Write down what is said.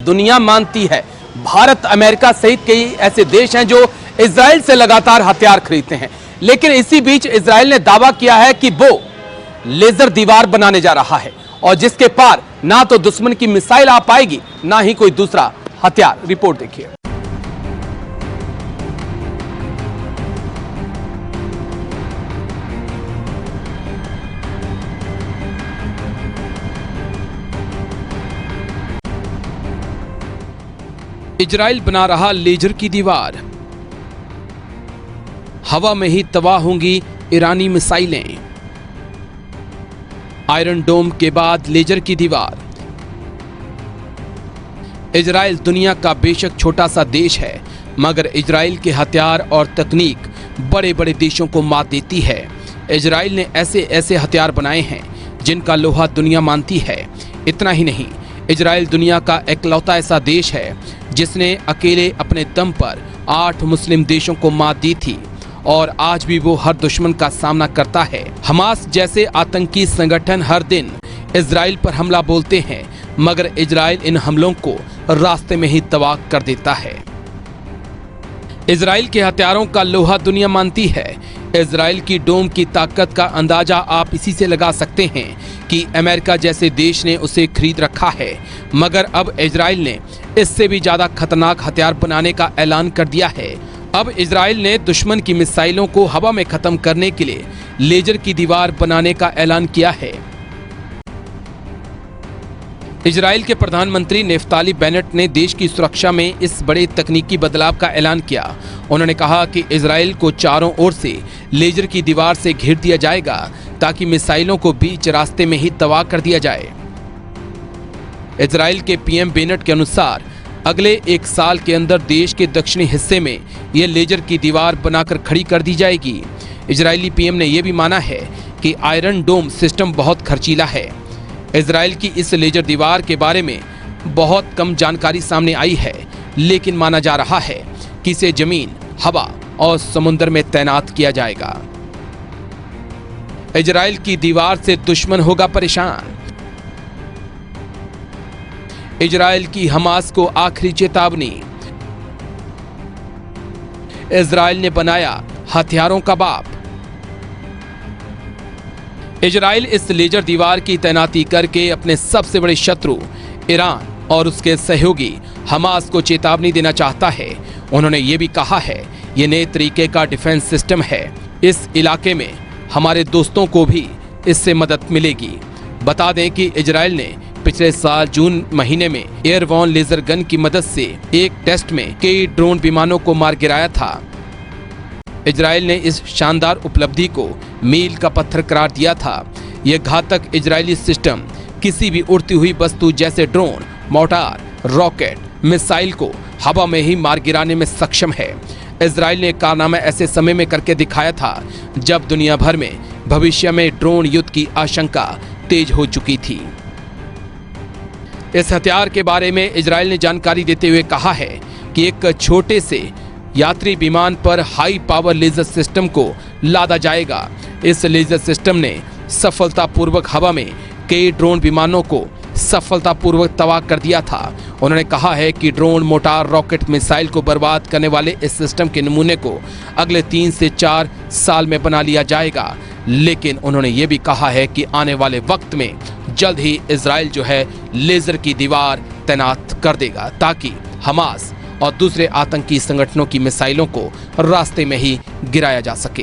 दुनिया मानती है। भारत, अमेरिका सहित कई ऐसे देश हैं जो इजराइल से लगातार हथियार खरीदते हैं, लेकिन इसी बीच इजराइल ने दावा किया है कि वो लेजर दीवार बनाने जा रहा है और जिसके पार ना तो दुश्मन की मिसाइल आ पाएगी, ना ही कोई दूसरा हथियार। रिपोर्ट देखिए। इजराइल बना रहा लेजर की दीवार, हवा में ही तबाह होंगी ईरानी मिसाइलें। आयरन डोम के बाद लेजर की दीवार। इजराइल दुनिया का बेशक छोटा सा देश है, मगर इजराइल के हथियार और तकनीक बड़े बड़े देशों को मात देती है। इजराइल ने ऐसे ऐसे हथियार बनाए हैं जिनका लोहा दुनिया मानती है। इतना ही नहीं, इजराइल दुनिया का इकलौता ऐसा देश है जिसने अकेले अपने दम पर 8 मुस्लिम देशों को मात दी थी और आज भी वो हर दुश्मन का सामना करता है। हमास जैसे आतंकी संगठन हर दिन इजराइल पर हमला बोलते हैं, मगर इजराइल इन हमलों को रास्ते में ही तबाह कर देता है। इजराइल के हथियारों का लोहा दुनिया मानती है। इजराइल की डोम की ताकत का अंदाजा आप इसी से लगा सकते हैं कि अमेरिका जैसे देश ने उसे खरीद रखा है, मगर अब इजराइल ने इससे भी ज्यादा खतरनाक हथियार बनाने का ऐलान कर दिया है। अब इजराइल ने दुश्मन की मिसाइलों को हवा में खत्म करने के लिए लेजर की दीवार बनाने का ऐलान किया है। इजराइल के प्रधानमंत्री नेफ्ताली बेनेट ने देश की सुरक्षा में इस बड़े तकनीकी बदलाव का ऐलान किया। उन्होंने कहा कि इजराइल को चारों ओर से लेजर की दीवार से घेर दिया जाएगा ताकि मिसाइलों को बीच रास्ते में ही तबाह कर दिया जाए। इजराइल के पीएम बेनेट के अनुसार अगले 1 साल के अंदर देश के दक्षिणी हिस्से में यह लेजर की दीवार बनाकर खड़ी कर दी जाएगी। इजरायली पीएम ने यह भी माना है कि आयरन डोम सिस्टम बहुत खर्चीला है। इजराइल की इस लेजर दीवार के बारे में बहुत कम जानकारी सामने आई है, लेकिन माना जा रहा है कि इसे जमीन, हवा और समुद्र में तैनात किया जाएगा। इजराइल की दीवार से दुश्मन होगा परेशान। इजराइल की हमास को आखिरी चेतावनी। इजराइल ने बनाया हथियारों का बाप। इजराइल इस लेजर दीवार की तैनाती करके अपने सबसे बड़े शत्रु ईरान और उसके सहयोगी हमास को चेतावनी देना चाहता है। उन्होंने ये भी कहा है, ये नए तरीके का डिफेंस सिस्टम है। इस इलाके में हमारे दोस्तों को भी इससे मदद मिलेगी। बता दें कि इजराइल ने पिछले साल जून महीने में एयरबॉर्न लेजर गन की मदद से एक टेस्ट में कई ड्रोन विमानों को मार गिराया था। इजराइल ने इस शानदार उपलब्धि को मील का पत्थर करार दिया था। यह घातक इजरायली सिस्टम किसी भी उड़ती हुई वस्तु जैसे ड्रोन, मोर्टार, रॉकेट, मिसाइल को हवा में ही मार गिराने में सक्षम है। इजराइल ने कारनामा ऐसे समय में करके दिखाया था जब दुनिया भर में भविष्य में ड्रोन युद्ध की आशंका तेज हो चुकी थी। इस हथियार के बारे में इजराइल ने जानकारी देते हुए कहा है कि एक छोटे से यात्री विमान पर हाई पावर लेजर सिस्टम को लादा जाएगा। इस लेजर सिस्टम ने सफलतापूर्वक हवा में कई ड्रोन विमानों को सफलतापूर्वक तबाह कर दिया था। उन्होंने कहा है कि ड्रोन, मोटार, रॉकेट, मिसाइल को बर्बाद करने वाले इस सिस्टम के नमूने को अगले 3 से 4 साल में बना लिया जाएगा। लेकिन उन्होंने ये भी कहा है कि आने वाले वक्त में जल्द ही इजराइल जो है लेजर की दीवार तैनात कर देगा ताकि हमास और दूसरे आतंकी संगठनों की मिसाइलों को रास्ते में ही गिराया जा सके।